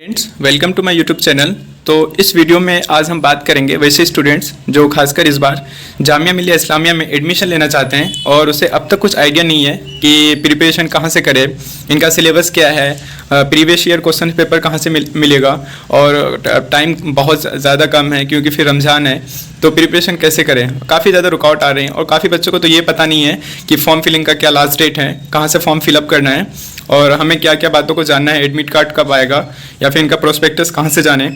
Friends, welcome to my YouTube channel. तो इस video में आज हम बात करेंगे वैसे स्टूडेंट्स जो खासकर इस बार जामिया मिलिया इस्लामिया में एडमिशन लेना चाहते हैं और उसे अब तक कुछ आइडिया नहीं है कि प्रिपरेशन कहाँ से करें, इनका सिलेबस क्या है, प्रीवियस ईयर क्वेश्चन पेपर कहाँ से मिलेगा और टाइम बहुत ज़्यादा कम है क्योंकि फिर रमज़ान है, तो प्रिपरेशन कैसे करें। काफ़ी ज़्यादा रुकावट आ रहे हैं और काफ़ी बच्चों को तो ये पता नहीं है कि फॉर्म फिलिंग का क्या लास्ट डेट है, कहाँ से फॉर्म फिलअप करना है और हमें क्या क्या बातों को जानना है, एडमिट कार्ड कब आएगा या फिर इनका प्रोस्पेक्टस कहाँ से जाने।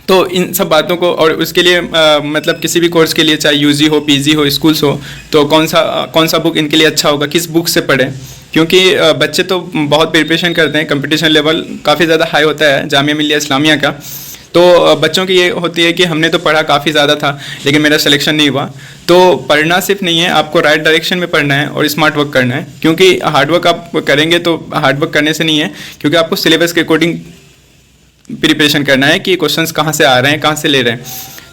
तो इन सब बातों को और उसके लिए मतलब किसी भी कोर्स के लिए चाहे यूजी हो, पीजी हो, स्कूल्स हो, तो कौन सा बुक इनके लिए अच्छा होगा, किस बुक से पढ़ें, क्योंकि बच्चे तो बहुत प्रिपरेशन करते हैं, कंपटीशन लेवल काफ़ी ज़्यादा हाई होता है जामिया मिलिया इस्लामिया का। तो बच्चों की ये होती है कि हमने तो पढ़ा काफ़ी ज़्यादा था लेकिन मेरा सिलेक्शन नहीं हुआ। तो पढ़ना सिर्फ नहीं है, आपको राइट डायरेक्शन में पढ़ना है और स्मार्ट वर्क करना है, क्योंकि हार्ड वर्क आप करेंगे तो हार्ड वर्क करने से नहीं है, क्योंकि आपको सिलेबस के अकॉर्डिंग प्रिपरेशन करना है कि क्वेश्चंस कहाँ से आ रहे हैं, कहाँ से ले रहे हैं।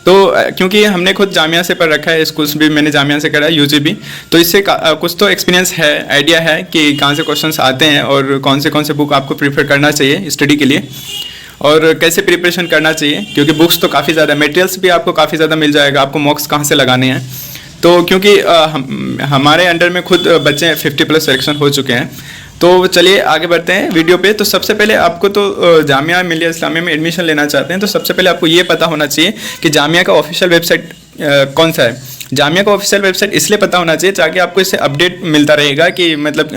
तो क्योंकि हमने खुद जामिया से पढ़ रखा है, स्कूल्स भी मैंने जामिया से करा है, यूजी भी, तो इससे कुछ तो एक्सपीरियंस है, आइडिया है कि कहाँ से क्वेश्चंस आते हैं और कौन से बुक आपको प्रीफर करना चाहिए स्टडी के लिए और कैसे प्रिपरेशन करना चाहिए, क्योंकि बुक्स तो काफ़ी ज़्यादा, मटेरियल्स भी आपको काफ़ी ज़्यादा मिल जाएगा, आपको मॉक्स कहाँ से लगाने हैं। तो क्योंकि हमारे अंडर में खुद बच्चे 50+ सिलेक्शन हो चुके हैं। तो चलिए आगे बढ़ते हैं वीडियो पे। तो सबसे पहले आपको तो जामिया मिलिया इस्लामिया में एडमिशन लेना चाहते हैं तो सबसे पहले आपको ये पता होना चाहिए कि जामिया का ऑफिशियल वेबसाइट कौन सा है। जामिया का ऑफिशियल वेबसाइट इसलिए पता होना चाहिए ताकि आपको इससे अपडेट मिलता रहेगा कि मतलब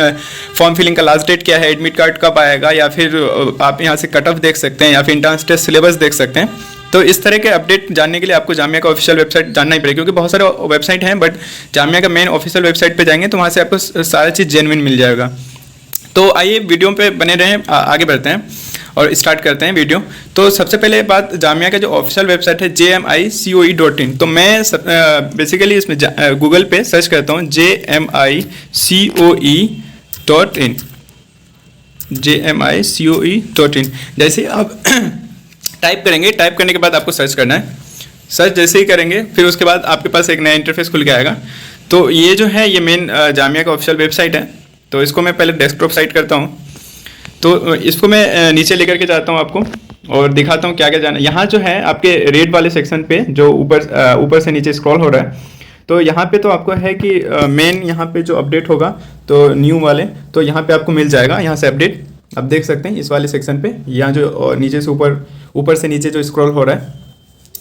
फॉर्म फिलिंग का लास्ट डेट क्या है, एडमिट कार्ड कब आएगा, या फिर आप यहाँ से कट ऑफ देख सकते हैं या फिर इंट्रेंस टेस्ट सिलेबस देख सकते हैं। तो इस तरह के अपडेट जानने के लिए आपको जामिया का ऑफिशियल वेबसाइट जानना ही पड़ेगा, क्योंकि बहुत सारे वेबसाइट हैं बट जामिया का मेन ऑफिशियल वेबसाइट पे जाएंगे तो वहाँ से आपको सारा चीज़ जेन्युइन मिल जाएगा। तो आइए वीडियो पे बने रहें, आगे बढ़ते हैं और स्टार्ट करते हैं वीडियो। तो सबसे पहले बात, जामिया का जो ऑफिशियल वेबसाइट है jmicoe.in। तो मैं बेसिकली इसमें गूगल पे सर्च करता हूँ jmicoe.in। जैसे आप टाइप करेंगे, टाइप करने के बाद आपको सर्च करना है। सर्च जैसे ही करेंगे फिर उसके बाद आपके पास एक नया इंटरफेस खुल के आएगा। तो ये जो है ये मेन जामिया का ऑफिशियल वेबसाइट है। तो इसको मैं पहले डेस्कटॉप साइट करता हूँ, तो इसको मैं नीचे लेकर के जाता हूँ आपको और दिखाता हूँ क्या क्या जाना। यहाँ जो है आपके रेड वाले सेक्शन पे जो ऊपर से नीचे स्क्रॉल हो रहा है, तो यहाँ पे तो आपको है कि मेन यहाँ पे जो अपडेट होगा तो न्यू वाले, तो यहाँ पे आपको मिल जाएगा, यहाँ से अपडेट आप देख सकते हैं इस वाले सेक्शन पे। यहाँ जो नीचे से ऊपर से नीचे जो स्क्रॉल हो रहा है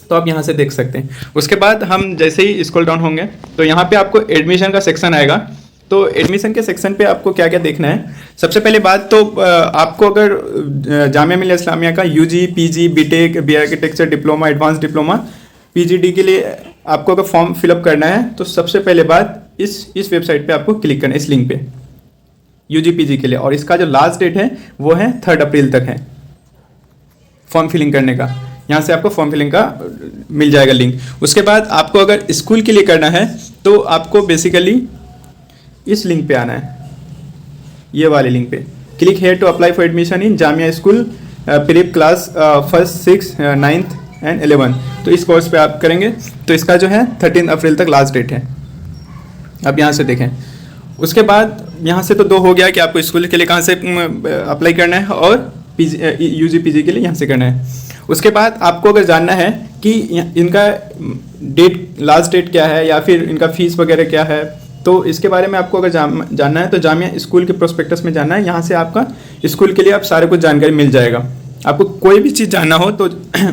तो आप यहाँ से देख सकते हैं। उसके बाद हम जैसे ही स्क्रॉल डाउन होंगे तो यहाँ पे आपको एडमिशन का सेक्शन आएगा। तो एडमिशन के सेक्शन पे आपको क्या क्या देखना है। सबसे पहले बात तो आपको अगर जामिया मिलिया इस्लामिया का UG, PG, BTech, B architecture diploma, advance diploma, PGD के लिए आपको अगर फॉर्म फिलअप करना है तो सबसे पहले बात इस वेबसाइट पे आपको क्लिक करना है, इस लिंक पे, यूजी पीजी के लिए। और इसका जो लास्ट डेट है वो है 3 अप्रैल तक है फॉर्म फिलिंग करने का। यहाँ से आपको फॉर्म फिलिंग का मिल जाएगा लिंक। उसके बाद आपको अगर स्कूल के लिए करना है तो आपको बेसिकली इस लिंक पे आना है, ये वाले लिंक पे, click here to apply for admission in Jamia school prep class 1st, 6th, 9th and 11th। तो इस कोर्स पे आप करेंगे तो इसका जो है 13 अप्रैल तक लास्ट डेट है। अब यहाँ से देखें। उसके बाद यहाँ से तो 2 हो गया कि आपको स्कूल के लिए कहाँ से अप्लाई करना है और यूजी पीजी के लिए यहाँ से करना है। उसके बाद आपको अगर जानना है कि इनका लास्ट डेट क्या है या फिर इनका फीस वगैरह क्या है, तो इसके बारे में आपको अगर जानना है तो जामिया स्कूल के प्रोस्पेक्टस में जाना है। यहाँ से आपका स्कूल के लिए आप सारे कुछ जानकारी मिल जाएगा। आपको कोई भी चीज़ जानना हो तो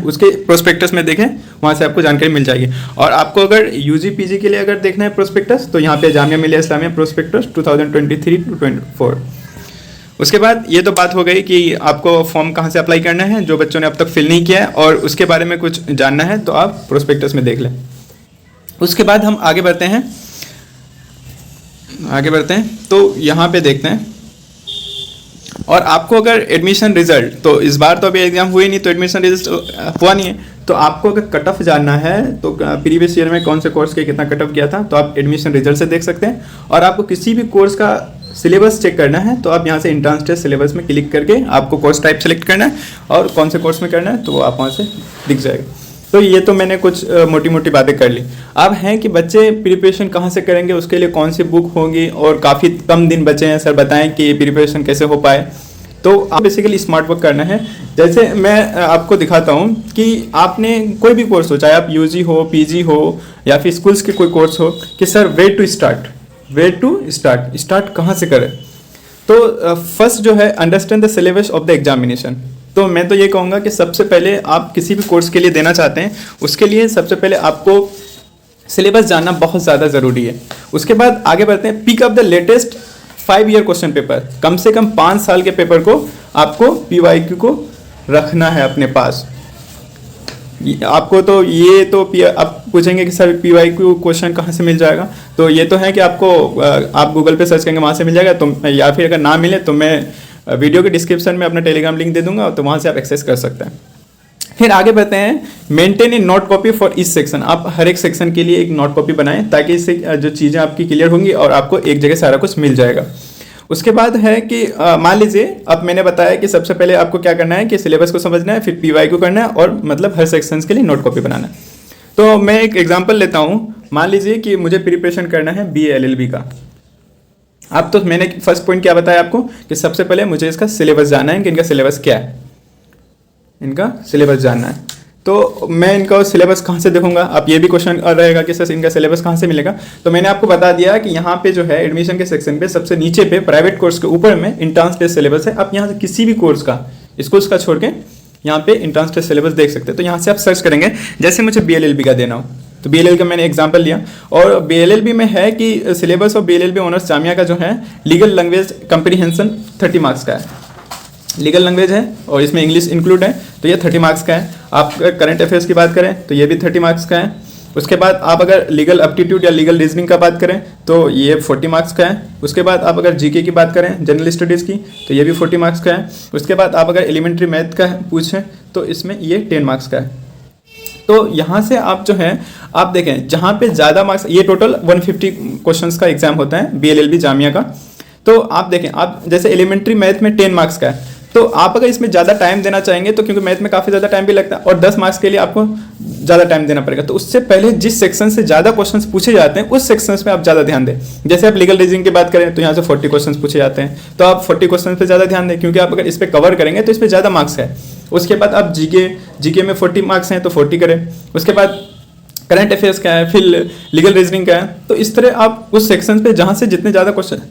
उसके प्रोस्पेक्टस में देखें, वहाँ से आपको जानकारी मिल जाएगी। और आपको अगर यूजी पीजी के लिए अगर देखना है प्रोस्पेक्टस तो यहाँ पे जामिया मिलिया इस्लामिया प्रोस्पेक्टस 2023-24। उसके बाद ये तो बात हो गई कि आपको फॉर्म कहाँ से अप्लाई करना है, जो बच्चों ने अब तक फिल नहीं किया है और उसके बारे में कुछ जानना है तो आप प्रोस्पेक्टस में देख लें। उसके बाद हम आगे बढ़ते हैं तो यहाँ पे देखते हैं। और आपको अगर एडमिशन रिजल्ट, तो इस बार तो अभी एग्जाम हुए नहीं तो एडमिशन रिजल्ट हुआ नहीं है, तो आपको अगर कट ऑफ जानना है तो प्रीवियस ईयर में कौन से कोर्स के कितना कट ऑफ किया था तो आप एडमिशन रिजल्ट से देख सकते हैं। और आपको किसी भी कोर्स का सिलेबस चेक करना है तो आप यहाँ से इंट्रांस टेस्ट सिलेबस में क्लिक करके आपको कोर्स टाइप सेलेक्ट करना है और कौन से कोर्स में करना है तो वो आप वहाँ से दिख जाएगा। तो ये तो मैंने कुछ मोटी मोटी बातें कर ली। अब हैं कि बच्चे प्रिपरेशन कहाँ से करेंगे, उसके लिए कौन सी बुक होगी, और काफ़ी कम दिन बचे हैं, सर बताएं कि प्रिपरेशन कैसे हो पाए। तो आप बेसिकली स्मार्ट वर्क करना है। जैसे मैं आपको दिखाता हूँ कि आपने कोई भी कोर्स हो, चाहे आप यूजी हो, पीजी हो या फिर स्कूल्स के कोई कोर्स हो, कि सर वे टू स्टार्ट कहाँ से करें। तो फर्स्ट जो है, understand the syllabus of the examination. तो मैं तो ये कहूँगा कि सबसे पहले आप किसी भी कोर्स के लिए देना चाहते हैं, उसके लिए सबसे पहले आपको सिलेबस जानना बहुत ज़्यादा ज़रूरी है। उसके बाद आगे बढ़ते हैं, pick up the latest 5 year question paper. कम से कम 5 साल के पेपर को आपको PYQ को रखना है अपने पास। आपको तो ये तो आप पूछेंगे कि सर PYQ क्वेश्चन कहाँ से मिल जाएगा, तो ये तो है कि आपको आप गूगल पे सर्च करेंगे वहाँ से मिल जाएगा, तो या फिर अगर ना मिले तो मैं वीडियो के डिस्क्रिप्शन में अपना टेलीग्राम लिंक दे दूंगा, तो वहाँ से आप एक्सेस कर सकते हैं। फिर आगे बढ़ते हैं, maintain A note copy for each section. आप हर एक सेक्शन के लिए एक नोट कॉपी बनाएं, ताकि इससे जो चीज़ें आपकी क्लियर होंगी और आपको एक जगह सारा कुछ मिल जाएगा। उसके बाद है कि मान लीजिए अब मैंने बताया कि सबसे पहले आपको क्या करना है कि सिलेबस को समझना है, फिर PYQ करना है और मतलब हर सेक्शंस के लिए नोट कॉपी बनाना है। तो मैं एक एग्जांपल लेता हूँ। मान लीजिए कि मुझे प्रिपरेशन करना है BA LLB का। अब तो मैंने फर्स्ट पॉइंट क्या बताया आपको कि सबसे पहले मुझे इसका सिलेबस जानना है कि इनका सिलेबस क्या है, इनका सिलेबस जानना है। तो मैं इनका सिलेबस कहाँ से देखूंगा, आप ये भी क्वेश्चन रहेगा कि सर इनका सिलेबस कहाँ से मिलेगा। तो मैंने आपको बता दिया कि यहाँ पे जो है एडमिशन के सेक्शन पे सबसे नीचे पे प्राइवेट कोर्स के ऊपर में इंट्रांस टेस्ट सिलेबस है। आप यहाँ से किसी भी कोर्स का, स्कूल्स का छोड़ के यहाँ पे इंट्रांस टेस्ट सिलेबस देख सकते हैं। तो यहाँ से आप सर्च करेंगे, जैसे मुझे BLLB का देना हो तो BLL का मैंने एग्जाम्पल लिया, और BLLB में है कि syllabus of BLLB honours Jamia का जो है लीगल लैंग्वेज कंप्रीहेंशन 30 मार्क्स का है। लीगल लैंग्वेज है और इसमें इंग्लिश इंक्लूड है, तो ये 30 मार्क्स का है। आप करंट अफेयर्स की बात करें तो ये भी 30 मार्क्स का है। उसके बाद आप अगर लीगल एप्टीट्यूड या लीगल रीजनिंग का बात करें तो ये 40 मार्क्स का है। उसके बाद आप अगर GK की बात करें, जनरल स्टडीज़ की, तो ये भी 40 मार्क्स का है। उसके बाद आप अगर एलिमेंट्री मैथ का पूछें तो इसमें ये 10 मार्क्स का है। तो यहाँ से आप जो है आप देखें जहाँ पे ज़्यादा मार्क्स, ये टोटल 150 क्वेश्चंस का एग्जाम होता है BLLB जामिया का। तो आप देखें, आप जैसे एलिमेंट्री मैथ में 10 मार्क्स का है, तो आप अगर इसमें ज़्यादा टाइम देना चाहेंगे तो क्योंकि मैथ में काफ़ी ज़्यादा टाइम भी लगता है और 10 मार्क्स के लिए आपको ज़्यादा टाइम देना पड़ेगा, तो उससे पहले जिस सेक्शन से ज़्यादा क्वेश्चंस पूछे जाते हैं उस सेक्शंस में आप ज़्यादा ध्यान दें। जैसे आप लीगल रीजनिंग की बात करें तो यहाँ से 40 क्वेश्चंस पूछे जाते हैं, तो आप 40 क्वेश्चन पे ज़्यादा ध्यान दें, क्योंकि आप अगर इस पर कवर करेंगे तो इस पर ज़्यादा मार्क्स है। उसके बाद आप जीके में 40 मार्क्स हैं तो 40 करें। उसके बाद करंट अफेयर्स का है, फिर लीगल रीजनिंग का है। तो इस तरह आप उस सेक्शन पे जहाँ से जितने ज़्यादा क्वेश्चन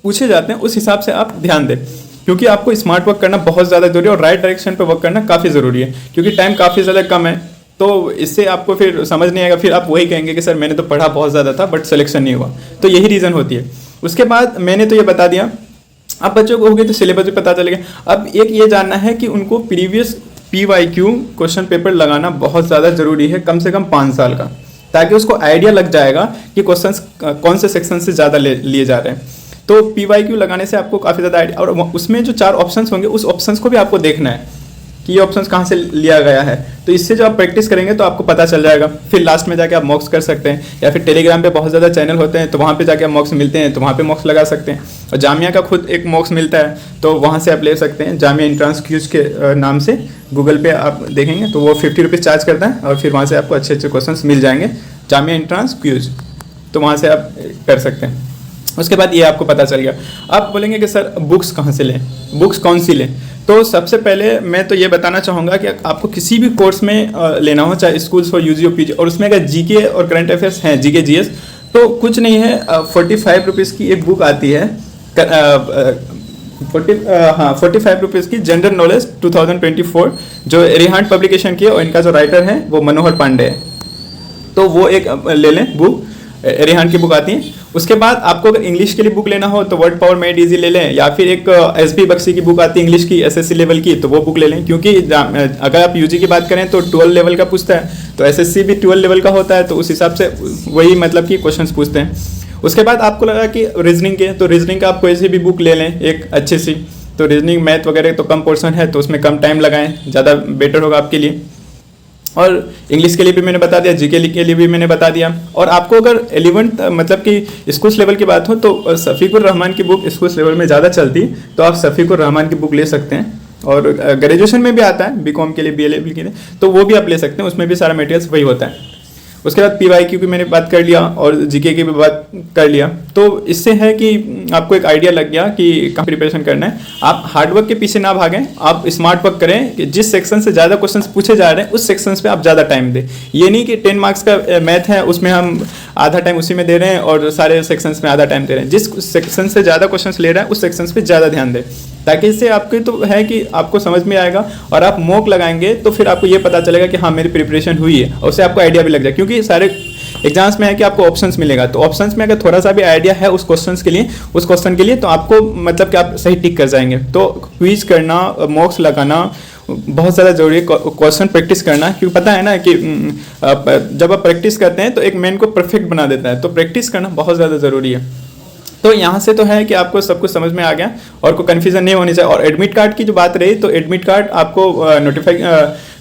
पूछे जाते हैं उस हिसाब से आप ध्यान दें, क्योंकि आपको स्मार्ट वर्क करना बहुत ज़्यादा जरूरी है और राइट डायरेक्शन पे वर्क करना काफ़ी ज़रूरी है, क्योंकि टाइम काफ़ी ज़्यादा कम है। तो इससे आपको फिर समझ नहीं आएगा, फिर आप वही कहेंगे कि सर मैंने तो पढ़ा बहुत ज़्यादा था बट सिलेक्शन नहीं हुआ। तो यही रीज़न होती है। उसके बाद मैंने तो ये बता दिया, अब बच्चों को हो गया तो सिलेबस भी पता चलेगा। अब एक ये जानना है कि उनको प्रीवियस PYQ क्वेश्चन पेपर लगाना बहुत ज़्यादा ज़रूरी है, कम से कम 5 साल का, ताकि उसको आइडिया लग जाएगा कि क्वेश्चंस कौन से सेक्शन से ज़्यादा लिए जा रहे हैं। तो PYQ लगाने से आपको काफ़ी ज़्यादा आइडिया, और उसमें जो 4 ऑप्शंस होंगे उस ऑप्शंस को भी आपको देखना है कि ये ऑप्शंस कहाँ से लिया गया है। तो इससे जो आप प्रैक्टिस करेंगे तो आपको पता चल जाएगा। फिर लास्ट में जाके आप मॉक्स कर सकते हैं, या फिर टेलीग्राम पे बहुत ज़्यादा चैनल होते हैं तो वहाँ पे जाके आप मॉक्स मिलते हैं तो वहाँ पे मॉक्स लगा सकते हैं। और जामिया का खुद एक मॉक्स मिलता है तो वहाँ से आप ले सकते हैं, जामिया एंट्रांस क्यूज के नाम से गूगल पे आप देखेंगे तो वो 50 रुपीज़ चार्ज करता है, और फिर वहाँ से आपको अच्छे अच्छे क्वेश्चन मिल जाएंगे, जामिया एंट्रांस क्यूज, तो वहाँ से आप कर सकते हैं। उसके बाद ये आपको पता चल गया। आप बोलेंगे कि सर बुक्स कहाँ से लें, बुक्स कौन सी लें। तो सबसे पहले मैं तो ये बताना चाहूँगा कि आपको किसी भी कोर्स में लेना हो, चाहे स्कूल्स हो, यूजी हो, पीजी, और उसमें अगर GK और करंट अफेयर्स हैं, GK GS, तो कुछ नहीं है, 45 रुपीज़ की एक बुक आती है, 45 रुपीज़ की जनरल नॉलेज 2024, जो रिहांड पब्लिकेशन की है, और इनका जो राइटर है वो मनोहर पांडे है। तो वो एक ले लें बुक, रिहान की बुक आती है। उसके बाद आपको अगर इंग्लिश के लिए बुक लेना हो तो वर्ड पावर मेड इजी ले लें, या फिर एक SB बख्शी की बुक आती है इंग्लिश की SSC लेवल की, तो वो बुक ले लें, क्योंकि अगर आप UG की बात करें तो 12 लेवल का पूछता है, तो SSC भी 12 लेवल का होता है, तो उस हिसाब से वही मतलब कि क्वेश्चंस पूछते हैं। उसके बाद आपको लगा कि रीजनिंग के, तो रीजनिंग का आप कोई सी भी बुक ले लें एक अच्छी सी, तो रीजनिंग मैथ वगैरह तो कम पोर्शन है तो उसमें कम टाइम लगाएं, ज़्यादा बेटर होगा आपके लिए। और इंग्लिश के लिए भी मैंने बता दिया, GK के लिए भी मैंने बता दिया। और आपको अगर 11th मतलब कि स्कूल्स लेवल की बात हो तो शफीकुर रहमान की बुक स्कूल्स लेवल में ज़्यादा चलती, तो आप शफीकुर रहमान की बुक ले सकते हैं। और ग्रेजुएशन में भी आता है, BCom के लिए, BLL के लिए, तो वो भी आप ले सकते हैं, उसमें भी सारा मटेरियल्स वही होता है। उसके बाद PYQ की मैंने बात कर लिया और GK की भी बात कर लिया। तो इससे है कि आपको एक आइडिया लग गया कि कहाँ प्रिपरेशन करना है। आप हार्डवर्क के पीछे ना भागें, आप स्मार्ट वर्क करें कि जिस सेक्शन से ज़्यादा क्वेश्चंस पूछे जा रहे हैं उस सेक्शंस पे आप ज़्यादा टाइम दें। ये नहीं कि 10 मार्क्स का मैथ है उसमें हम आधा टाइम उसी में दे रहे हैं और सारे सेक्शंस में आधा टाइम दे रहे हैं। जिस सेक्शन से ज़्यादा क्वेश्चंस ले रहे हैं उस सेक्शंस पे ज़्यादा ध्यान दें, ताकि इससे आपके तो है कि आपको समझ में आएगा और आप मॉक लगाएंगे तो फिर आपको ये पता चलेगा कि हाँ मेरी प्रिपरेशन हुई है, और उससे आपको आइडिया भी लग जाए। क्योंकि सारे एग्जाम्स में है कि आपको ऑप्शंस मिलेगा, तो ऑप्शंस में अगर थोड़ा सा भी आइडिया है उस क्वेश्चन के लिए तो आपको मतलब कि आप सही टिक कर जाएंगे। तो क्विज करना, मॉक्स लगाना बहुत ज़्यादा जरूरी है, क्वेश्चन प्रैक्टिस करना, क्योंकि पता है ना कि जब आप प्रैक्टिस करते हैं तो एक मैन को परफेक्ट बना देता है, तो प्रैक्टिस करना बहुत ज़्यादा ज़रूरी है। तो यहाँ से तो है कि आपको सब कुछ समझ में आ गया और कोई कन्फ्यूजन नहीं होनी चाहिए। और एडमिट कार्ड की जो बात रही, तो एडमिट कार्ड आपको नोटिफाई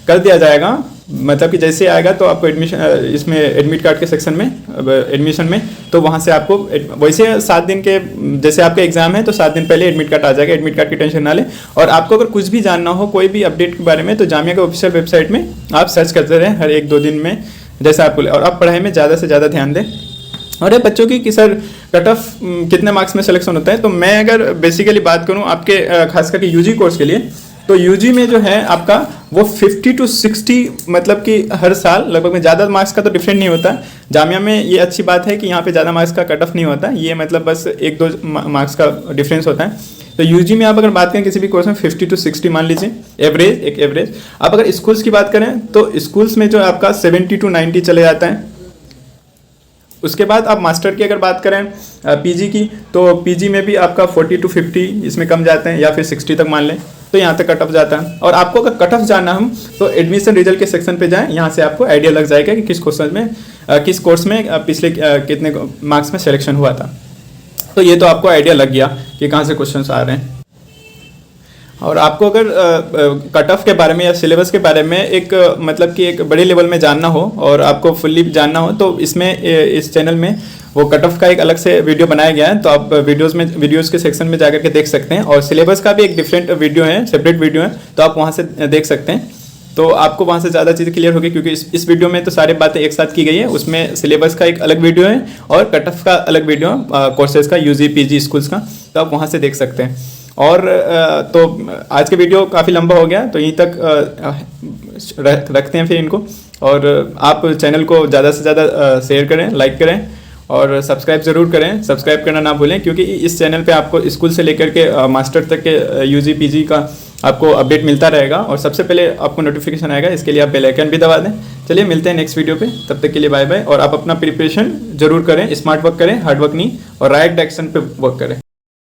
कर दिया जाएगा, मतलब कि जैसे आएगा तो आपको एडमिशन इसमें एडमिट कार्ड के सेक्शन में एडमिशन में, तो वहाँ से आपको वैसे 7 दिन के जैसे आपका एग्जाम है तो 7 दिन पहले एडमिट कार्ड आ जाएगा। एडमिट कार्ड की टेंशन ना लें। और आपको अगर कुछ भी जानना हो, कोई भी अपडेट के बारे में, तो जामिया के ऑफिशियल वेबसाइट में आप सर्च करते रहें हर 1-2 दिन में जैसा आपको। और आप पढ़ाई में ज़्यादा से ज़्यादा ध्यान दें। और बच्चों की कि सर कट ऑफ कितने मार्क्स में सिलेक्शन होता है, तो मैं अगर बेसिकली बात करूं आपके खास करके यूजी कोर्स के लिए, तो यूजी में जो है आपका वो 50 to 60 मतलब कि हर साल लगभग में ज़्यादा मार्क्स का तो डिफरेंट नहीं होता। जामिया में ये अच्छी बात है कि यहाँ पे ज़्यादा मार्क्स का कट ऑफ नहीं होता, ये मतलब बस 1-2 मार्क्स का डिफरेंस होता है। तो यूजी में आप अगर बात करें किसी भी कोर्स में 50 to 60 मान लीजिए एवरेज, एक एवरेज। आप अगर स्कूल्स की बात करें तो स्कूल्स में जो आपका 70 to 90 चले जाता है। उसके बाद आप मास्टर की अगर बात करें पीजी की, तो पीजी में भी आपका 40 to 50 इसमें कम जाते हैं, या फिर 60 तक मान लें, तो यहाँ तक कट ऑफ जाता है। और आपको अगर कट ऑफ जानना हम तो एडमिशन रिजल्ट के सेक्शन पे जाएं, यहाँ से आपको आइडिया लग जाएगा कि किस कोर्स में पिछले कितने मार्क्स में सिलेक्शन हुआ था। तो ये तो आपको आइडिया लग गया कि कहाँ से क्वेश्चन आ रहे हैं। और आपको अगर कट ऑफ के बारे में या सिलेबस के बारे में एक मतलब कि एक बड़े लेवल में जानना हो और आपको फुल्ली जानना हो, तो इसमें इस चैनल में वो कट ऑफ का एक अलग से वीडियो बनाया गया है, तो आप वीडियोस के सेक्शन में जाकर के देख सकते हैं। और सिलेबस का भी एक डिफरेंट वीडियो है, सेपरेट वीडियो है, तो आप वहाँ से देख सकते हैं। तो आपको वहाँ से ज़्यादा चीज़ें क्लियर होगी, क्योंकि इस वीडियो में तो सारी बातें एक साथ की गई है। उसमें सिलेबस का एक अलग वीडियो है और कट ऑफ का अलग वीडियो कोर्सेज का, यूजी पीजी स्कूल्स का, तो आप वहाँ से देख सकते हैं। और तो आज के वीडियो काफ़ी लंबा हो गया, तो यहीं तक रखते हैं फिर इनको। और आप चैनल को ज़्यादा से ज़्यादा शेयर करें, लाइक करें और सब्सक्राइब ज़रूर करें। सब्सक्राइब करना ना भूलें, क्योंकि इस चैनल पे आपको स्कूल से लेकर के मास्टर तक के यूजी पीजी का आपको अपडेट मिलता रहेगा और सबसे पहले आपको नोटिफिकेशन आएगा। इसके लिए आप बेल आइकन भी दबा दें। चलिए मिलते हैं नेक्स्ट वीडियो पे, तब तक के लिए बाय बाय। और आप अपना प्रिपरेशन जरूर करें, स्मार्ट वर्क करें, हार्ड वर्क नहीं, और राइट डायरेक्शन पे वर्क करें।